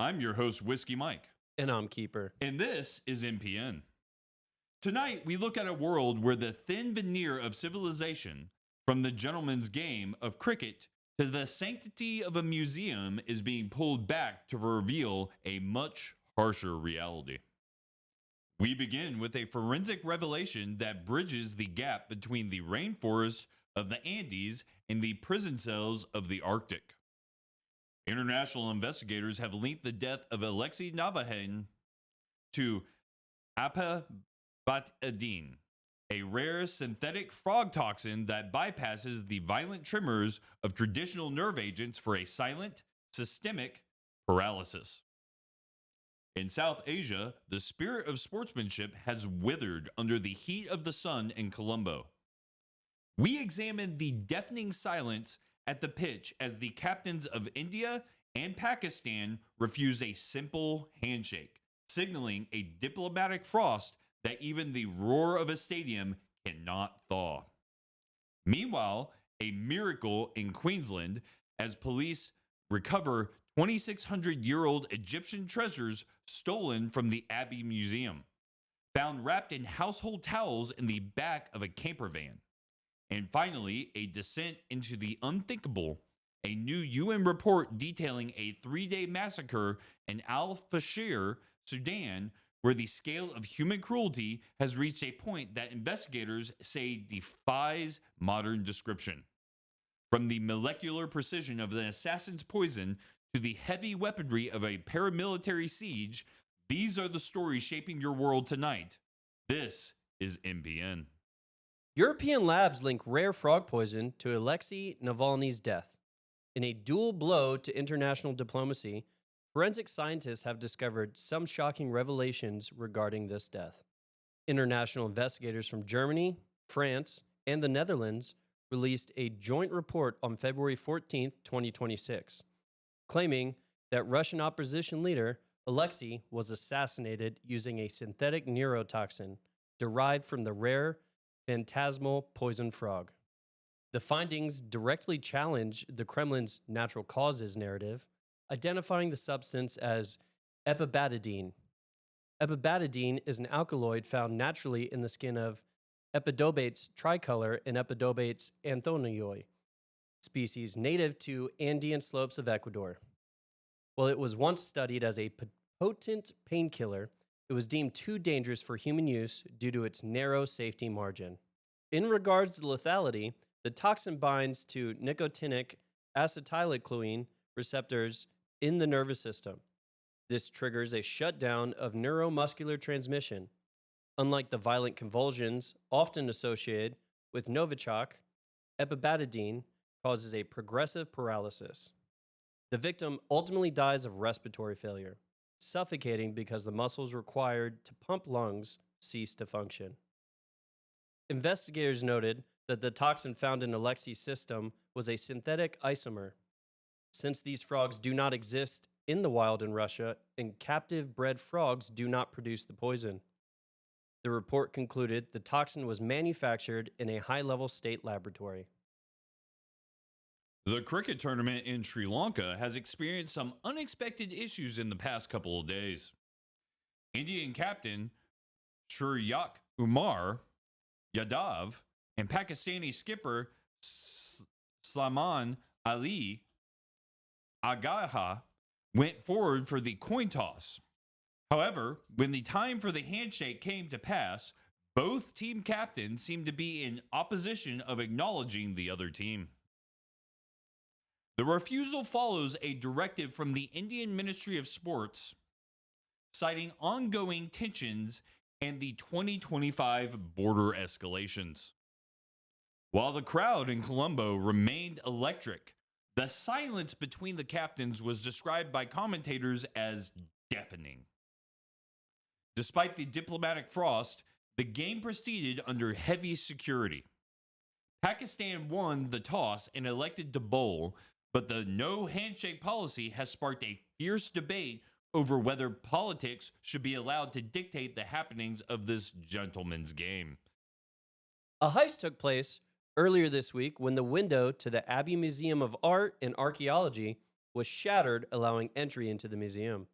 I'm your host, Whiskey Mike, And I'm Keeper. and this is NPN. Tonight, we look at a world where the thin veneer of civilization, from the gentleman's game of cricket to the sanctity of a museum, is being pulled back to reveal a much harsher reality. We begin with a forensic revelation that bridges the gap between the rainforest of the Andes and the prison cells of the Arctic. International investigators have linked the death of Alexei Navalny to Epibatidine, a rare synthetic frog toxin that bypasses the violent tremors of traditional nerve agents for a silent, systemic paralysis. In South Asia, the spirit of sportsmanship has withered under the heat of the sun in Colombo. We examine the deafening silence at the pitch as the captains of India and Pakistan refuse a simple handshake, signaling a diplomatic frost that even the roar of a stadium cannot thaw. Meanwhile, a miracle in Queensland as police recover 2,600-year-old Egyptian treasures stolen from the Abbey Museum, found wrapped in household towels in the back of a camper van. And finally, a descent into the unthinkable, a new UN report detailing a 3-day massacre in Fasher, Sudan, where the scale of human cruelty has reached a point that investigators say defies modern description. From the molecular precision of an assassin's poison to the heavy weaponry of a paramilitary siege, these are the stories shaping your world tonight. This is NPN. European labs link rare frog poison to Alexei Navalny's death. In a dual blow to international diplomacy, forensic scientists have discovered some shocking revelations regarding this death. International investigators from Germany, France, and the Netherlands released a joint report on February 14, 2026, claiming that Russian opposition leader Alexei was assassinated using a synthetic neurotoxin derived from the rare phantasmal poison frog. The findings directly challenge the Kremlin's natural causes narrative, identifying the substance as Epibatidine. Epibatidine is an alkaloid found naturally in the skin of Epidobates tricolor and Epidobates anthonioi, species native to Andean slopes of Ecuador. While it was once studied as a potent painkiller, it was deemed too dangerous for human use due to its narrow safety margin. In regards to lethality, the toxin binds to nicotinic acetylcholine receptors in the nervous system. This triggers a shutdown of neuromuscular transmission. Unlike the violent convulsions often associated with Novichok, Epibatidine causes a progressive paralysis. The victim ultimately dies of respiratory failure, suffocating because the muscles required to pump lungs cease to function. Investigators noted that the toxin found in Alexei's system was a synthetic isomer. Since these frogs do not exist in the wild in Russia and captive bred frogs do not produce the poison, the report concluded the toxin was manufactured in a high-level state laboratory. The cricket tournament in Sri Lanka has experienced some unexpected issues in the past couple of days. Indian captain Suryakumar, Yadav, and Pakistani skipper Salman Ali Agha went forward for the coin toss. However, when the time for the handshake came to pass, both team captains seemed to be in opposition of acknowledging the other team. The refusal follows a directive from the Indian Ministry of Sports, citing ongoing tensions and the 2025 border escalations. While the crowd in Colombo remained electric, the silence between the captains was described by commentators as deafening. Despite the diplomatic frost, the game proceeded under heavy security. Pakistan won the toss and elected to bowl, but the no-handshake policy has sparked a fierce debate over whether politics should be allowed to dictate the happenings of this gentleman's game. A heist took place earlier this week when the window to the Abbey Museum of Art and Archaeology was shattered, allowing entry into the museum.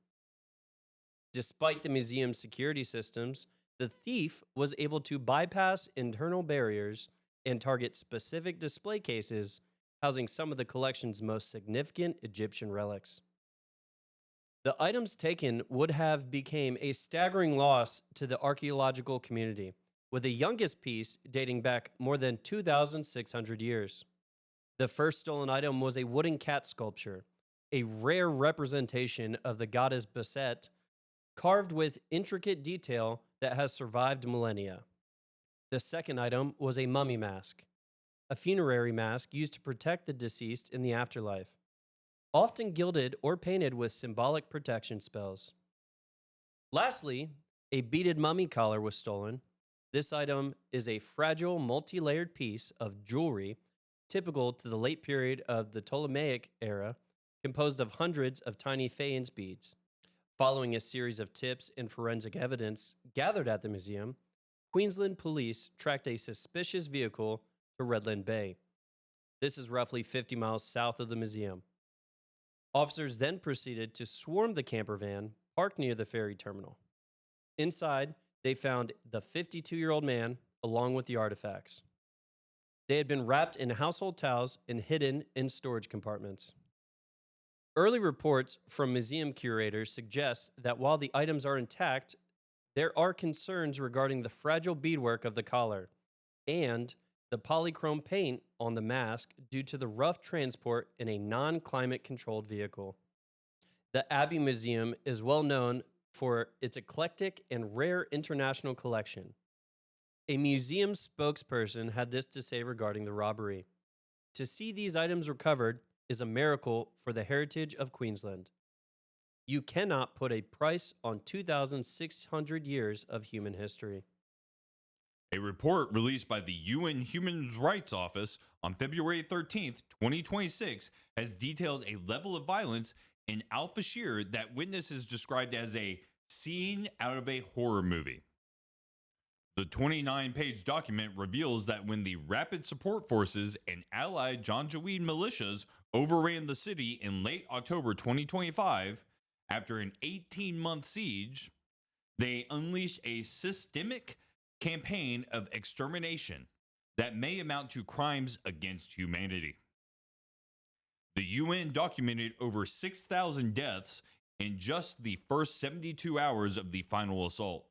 Despite the museum's security systems, the thief was able to bypass internal barriers and target specific display cases housing some of the collection's most significant Egyptian relics. The items taken would have become a staggering loss to the archaeological community, with the youngest piece dating back more than 2,600 years. The first stolen item was a wooden cat sculpture, a rare representation of the goddess Bastet, carved with intricate detail that has survived millennia. The second item was a mummy mask, a funerary mask used to protect the deceased in the afterlife, often gilded or painted with symbolic protection spells. Lastly, a beaded mummy collar was stolen. This item is a fragile, multi-layered piece of jewelry typical to the late period of the Ptolemaic era, composed of hundreds of tiny faience beads. Following a series of tips and forensic evidence gathered at the museum, Queensland police tracked a suspicious vehicle to Redland Bay. This is roughly 50 miles south of the museum. Officers then proceeded to swarm the camper van parked near the ferry terminal. Inside, they found the 52-year-old man along with the artifacts. They had been wrapped in household towels and hidden in storage compartments. Early reports from museum curators suggest that while the items are intact, there are concerns regarding the fragile beadwork of the collar and the polychrome paint on the mask due to the rough transport in a non-climate controlled vehicle. The Abbey Museum is well known for its eclectic and rare international collection. A museum spokesperson had this to say regarding the robbery: "To see these items recovered is a miracle for the heritage of Queensland. You cannot put a price on 2,600 years of human history." A report released by the UN Human Rights Office on February 13th, 2026, has detailed a level of violence in Al Fasher that witnesses described as a scene out of a horror movie. The 29-page document reveals that when the Rapid Support Forces and allied Janjaweed militias overran the city in late October 2025, after an 18-month siege, they unleashed a systemic campaign of extermination that may amount to crimes against humanity. The UN documented over 6,000 deaths in just the first 72 hours of the final assault.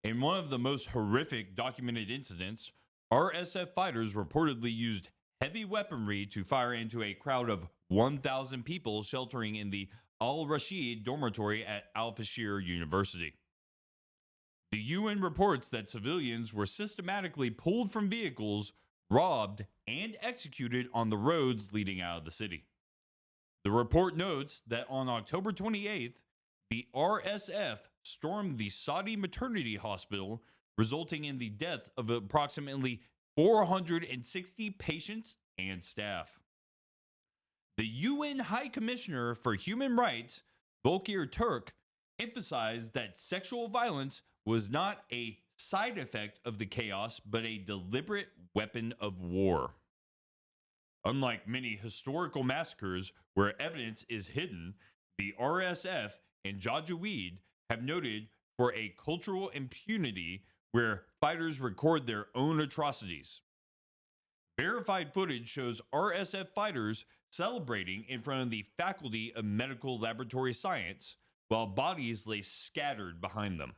In one of the most horrific documented incidents, RSF fighters reportedly used heavy weaponry to fire into a crowd of 1,000 people sheltering in the Al-Rashid dormitory at Al-Fasher University. The UN reports that civilians were systematically pulled from vehicles, robbed, and executed on the roads leading out of the city. The report notes that on October 28th, the RSF stormed the Saudi maternity hospital, resulting in the death of approximately 460 patients and staff. The UN High Commissioner for Human Rights, Volker Turk, emphasized that sexual violence was not a side effect of the chaos, but a deliberate weapon of war. Unlike many historical massacres where evidence is hidden, the RSF and Janjaweed have noted for a cultural impunity where fighters record their own atrocities. Verified footage shows RSF fighters celebrating in front of the Faculty of Medical Laboratory Science while bodies lay scattered behind them.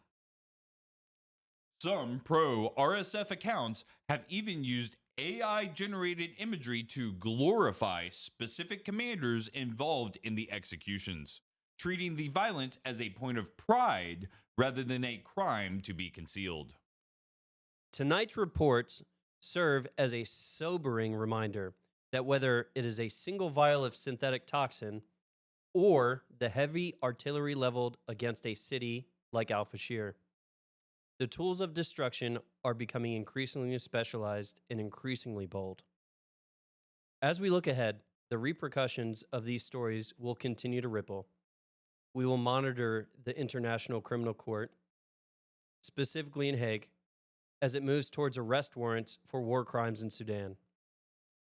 Some pro-RSF accounts have even used AI-generated imagery to glorify specific commanders involved in the executions, treating the violence as a point of pride rather than a crime to be concealed. Tonight's reports serve as a sobering reminder that whether it is a single vial of synthetic toxin or the heavy artillery leveled against a city like Al Fasher, the tools of destruction are becoming increasingly specialized and increasingly bold. As we look ahead, the repercussions of these stories will continue to ripple. We will monitor the International Criminal Court, specifically in Hague, as it moves towards arrest warrants for war crimes in Sudan.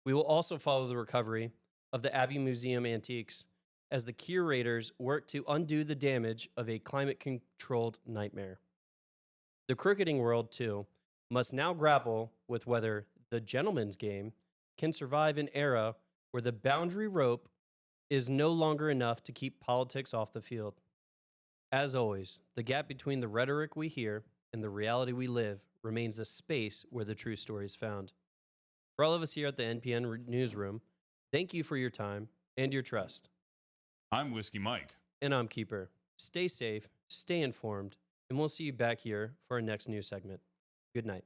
We will also follow the recovery of the Abbey Museum antiques as the curators work to undo the damage of a climate controlled nightmare. The cricketing world, too, must now grapple with whether the gentleman's game can survive an era where the boundary rope is no longer enough to keep politics off the field. As always, the gap between the rhetoric we hear and the reality we live remains a space where the true story is found. For all of us here at the NPN Newsroom, thank you for your time and your trust. I'm Whiskey Mike. And I'm Keeper. Stay safe, stay informed, and we'll see you back here for our next news segment. Good night.